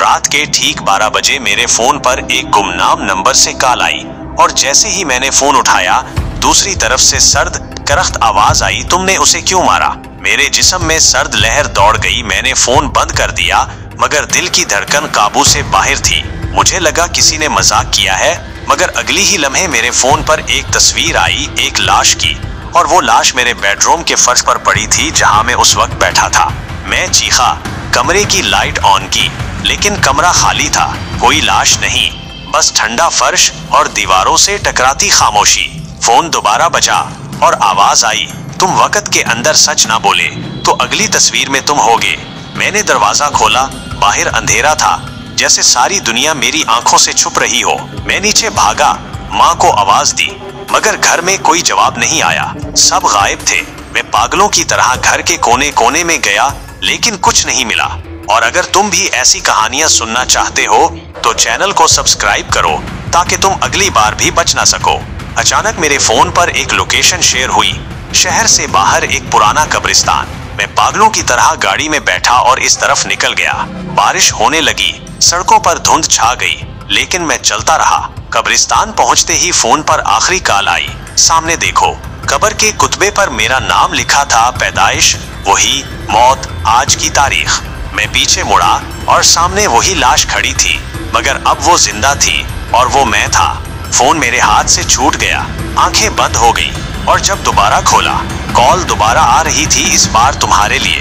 रात के ठीक 12 बजे मेरे फोन पर एक गुमनाम नंबर से कॉल आई और जैसे ही मैंने फोन उठाया दूसरी तरफ से सर्द करख्त आवाज आई, तुमने उसे क्यों मारा? मेरे जिस्म में सर्द लहर दौड़ गई। मैंने फोन बंद कर दिया मगर दिल की धड़कन काबू से बाहर थी। मुझे लगा किसी ने मजाक किया है, मगर अगली ही लम्हे मेरे फोन पर एक तस्वीर आई, एक लाश की, और वो लाश मेरे बेडरूम के फर्श पर पड़ी थी जहां मैं उस वक्त बैठा था। मैं चीखा, कमरे की लाइट ऑन की, लेकिन कमरा खाली था, कोई लाश नहीं, बस ठंडा फर्श और दीवारों से टकराती खामोशी। फोन दोबारा बजा और आवाज आई, तुम वक्त के अंदर सच ना बोले तो अगली तस्वीर में तुम होगे। मैंने दरवाजा खोला, बाहर अंधेरा था, जैसे सारी दुनिया मेरी आंखों से छुप रही हो। मैं नीचे भागा, माँ को आवाज दी, मगर घर में कोई जवाब नहीं आया, सब गायब थे। मैं पागलों की तरह घर के कोने कोने में गया, लेकिन कुछ नहीं मिला। और अगर तुम भी ऐसी कहानियां सुनना चाहते हो तो चैनल को सब्सक्राइब करो ताकि तुम अगली बार भी बच ना सको। अचानक मेरे फोन पर एक लोकेशन शेयर हुई, शहर से बाहर एक पुराना कब्रिस्तान। मैं पागलों की तरह गाड़ी में बैठा और इस तरफ निकल गया। बारिश होने लगी, सड़कों पर धुंध छा गई, लेकिन मैं चलता रहा। कब्रिस्तान पहुंचते ही फोन पर आखिरी कॉल आई, सामने देखो। कब्र के कुतबे पर मेरा नाम लिखा था, पैदाइश वही, मौत आज की तारीख। मैं पीछे मुड़ा और सामने वही लाश खड़ी थी, मगर अब वो जिंदा थी और वो मैं था। फोन मेरे हाथ से छूट गया, आंखें बंद हो गई, और जब दोबारा खोला कॉल दोबारा आ रही थी, इस बार तुम्हारे लिए।